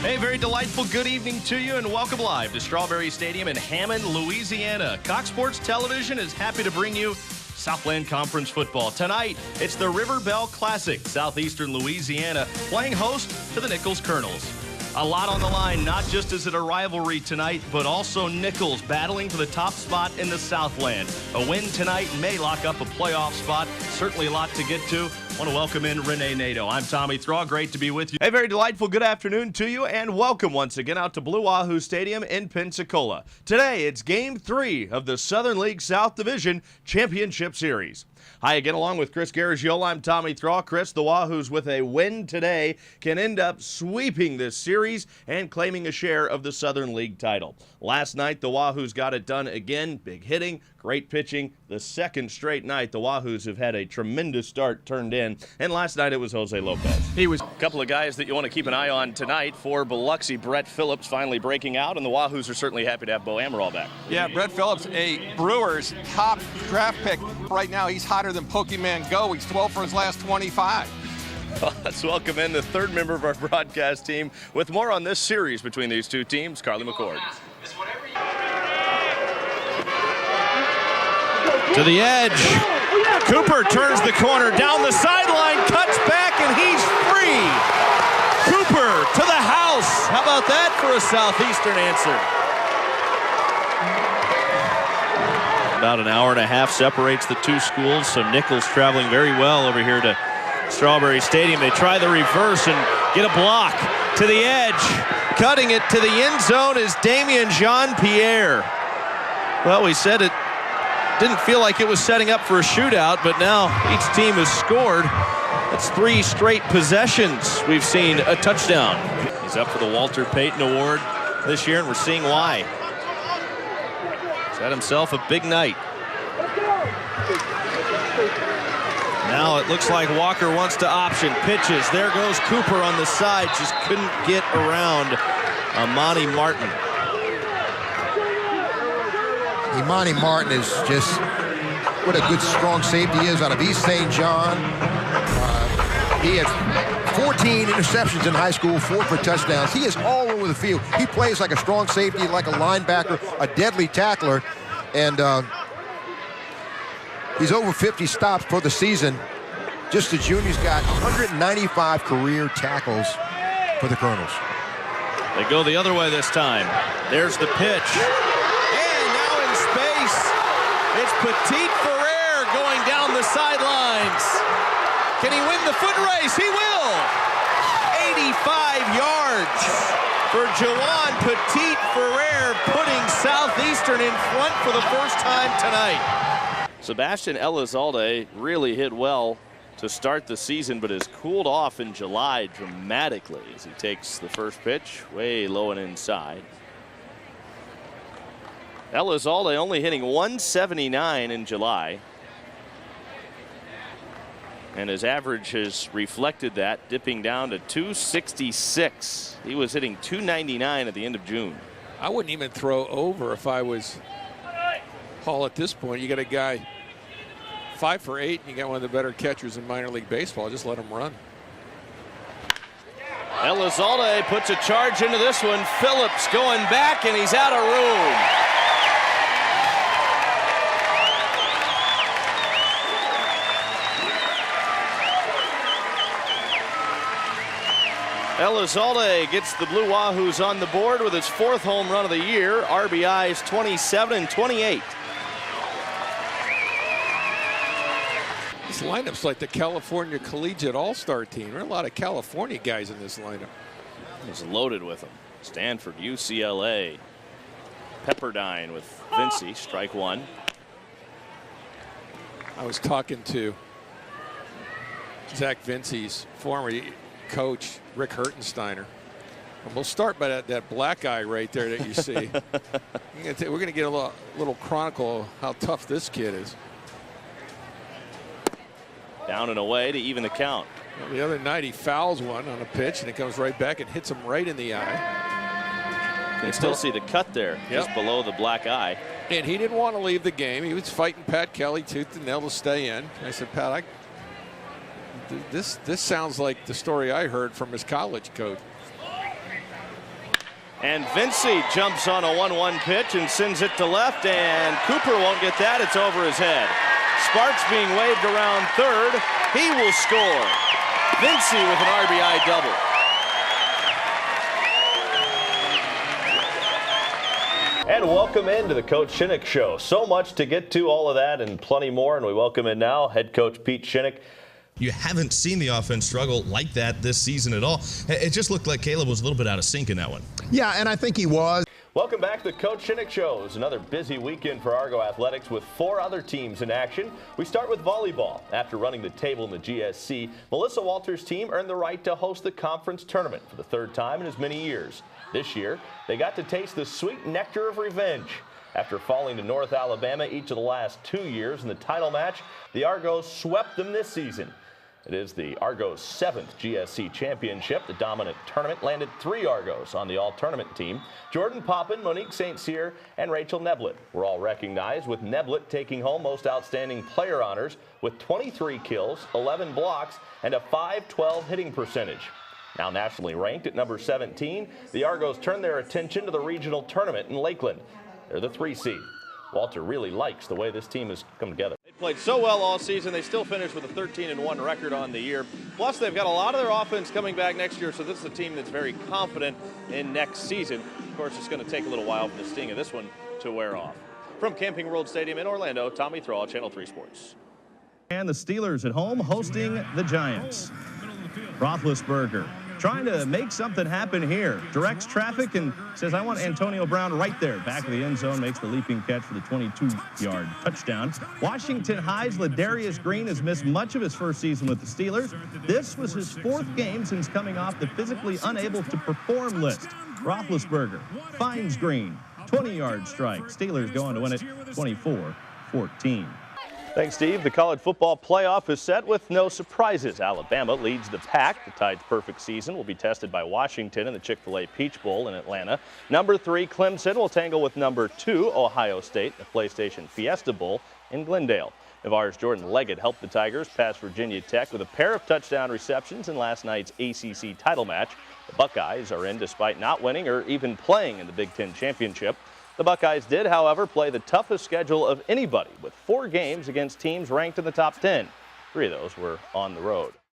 Hey, very delightful good evening to you, and welcome live to Strawberry Stadium in Hammond, Louisiana. Cox Sports Television is happy to bring you Southland Conference football. Tonight, it's the River Bell Classic, Southeastern Louisiana, playing host to the Nichols Colonels. A lot on the line, not just is it a rivalry tonight, but also Nichols battling for the top spot in the Southland. A win tonight may lock up a playoff spot. Certainly a lot to get to. I want to welcome in Renee Nato. I'm Tommy Thrall. Great to be with you. A very delightful good afternoon to you, and welcome once again out to Blue Wahoo Stadium in Pensacola. Today, it's Game 3 of the Southern League South Division Championship Series. Hi again, along with Chris Garagiola, I'm Tommy Thrall. Chris, the Wahoos with a win today can end up sweeping this series and claiming a share of the Southern League title. Last night, the Wahoos got it done again. Big hitting, great pitching. The second straight night, the Wahoos have had a tremendous start turned in. And last night, it was Jose Lopez. He was a couple of guys that you want to keep an eye on tonight. For Biloxi, Brett Phillips finally breaking out, and the Wahoos are certainly happy to have Bo Amaral back. Yeah, Brett Phillips, a Brewers top draft pick. Right now, he's hotter than Pokemon Go. He's 12 for his last 25. Well, let's welcome in the third member of our broadcast team with more on this series between these two teams, Carly McCord. To the edge. Cooper turns the corner, down the sideline, cuts back, and he's free. Cooper to the house. How about that for a Southeastern answer? About an hour and a half separates the two schools, so Nichols traveling very well over here to Strawberry Stadium. They try the reverse and get a block to the edge. Cutting it to the end zone is Damian Jean-Pierre. Well, we said it didn't feel like it was setting up for a shootout, but now each team has scored. That's 3 straight possessions we've seen a touchdown. He's up for the Walter Payton Award this year, and we're seeing why. He's had himself a big night. Now it looks like Walker wants to option. Pitches. There goes Cooper on the side. Just couldn't get around Imani Martin. Imani Martin is just what a good strong safety is out of East St. John. He has 14 interceptions in high school, 4 for touchdowns. He is all over the field. He plays like a strong safety, like a linebacker, a deadly tackler, and he's over 50 stops for the season. Just a junior, he's got 195 career tackles for the Colonels. They go the other way this time. There's the pitch. It's Petit Ferrer going down the sidelines. Can he win the foot race? He will. 85 yards for Jawan Petit Ferrer, putting Southeastern in front for the first time tonight. Sebastian Elizalde really hit well to start the season, but has cooled off in July dramatically as he takes the first pitch way low and inside. Elizalde only hitting 179 in July. And his average has reflected that, dipping down to 266. He was hitting 299 at the end of June. I wouldn't even throw over if I was Hall at this point. You got a guy 5 for 8, and you got one of the better catchers in minor league baseball. Just let him run. Elizalde puts a charge into this one. Phillips going back, and he's out of room. Elizalde gets the Blue Wahoos on the board with his 4th home run of the year. RBIs 27 and 28. This lineup's like the California Collegiate All-Star team. There are a lot of California guys in this lineup. He's loaded with them. Stanford, UCLA. Pepperdine with Vinci, strike 1. I was talking to Zach Vinci's former coach, Rick Hertensteiner. And we'll start by that black eye right there that you see. We're going to get a little chronicle of how tough this kid is. Down and away to even the count. Well, the other night he fouls one on a pitch, and it comes right back and hits him right in the eye. You can still see the cut there, just below the black eye. And he didn't want to leave the game. He was fighting Pat Kelly tooth and nail to stay in. I said, Pat, this sounds like the story I heard from his college coach. And Vincey jumps on a 1-1 pitch and sends it to left, and Cooper won't get that. It's over his head. Sparks being waved around third. He will score. Vincey with an RBI double. And welcome into the Coach Shinnick Show. So much to get to, all of that and plenty more. And we welcome in now head coach Pete Shinnick. You haven't seen the offense struggle like that this season at all. It just looked like Caleb was a little bit out of sync in that one. Yeah, and I think he was. Welcome back to the Coach Shinnick Show. It's another busy weekend for Argo Athletics with 4 other teams in action. We start with volleyball. After running the table in the GSC, Melissa Walters' team earned the right to host the conference tournament for the 3rd time in as many years. This year, they got to taste the sweet nectar of revenge. After falling to North Alabama each of the last 2 years in the title match, the Argos swept them this season. It is the Argos' 7th GSC championship. The dominant tournament landed 3 Argos on the all-tournament team. Jordan Poppin, Monique St. Cyr, and Rachel Neblett were all recognized, with Neblett taking home most outstanding player honors with 23 kills, 11 blocks, and a .512 hitting percentage. Now nationally ranked at number 17, the Argos turn their attention to the regional tournament in Lakeland. They're the 3 seed. Walter really likes the way this team has come together. They played so well all season. They still finished with a 13-1 record on the year. Plus, they've got a lot of their offense coming back next year, so this is a team that's very confident in next season. Of course, it's going to take a little while for the sting of this one to wear off. From Camping World Stadium in Orlando, Tommy Thrall, Channel 3 Sports. And the Steelers at home hosting the Giants. Roethlisberger trying to make something happen here. Directs traffic and says, I want Antonio Brown right there. Back of the end zone, makes the leaping catch for the 22-yard touchdown. Washington High's Ladarius Green has missed much of his first season with the Steelers. This was his 4th game since coming off the physically unable to perform list. Roethlisberger finds Green. 20-yard strike. Steelers go on to win it 24-14. Thanks, Steve. The college football playoff is set with no surprises. Alabama leads the pack. The Tide's perfect season will be tested by Washington in the Chick-fil-A Peach Bowl in Atlanta. Number 3, Clemson will tangle with number 2, Ohio State, the PlayStation Fiesta Bowl in Glendale. Navarre's Jordan Leggett helped the Tigers pass Virginia Tech with a pair of touchdown receptions in last night's ACC title match. The Buckeyes are in despite not winning or even playing in the Big Ten Championship. The Buckeyes did, however, play the toughest schedule of anybody with 4 games against teams ranked in the top 10. 3 of those were on the road.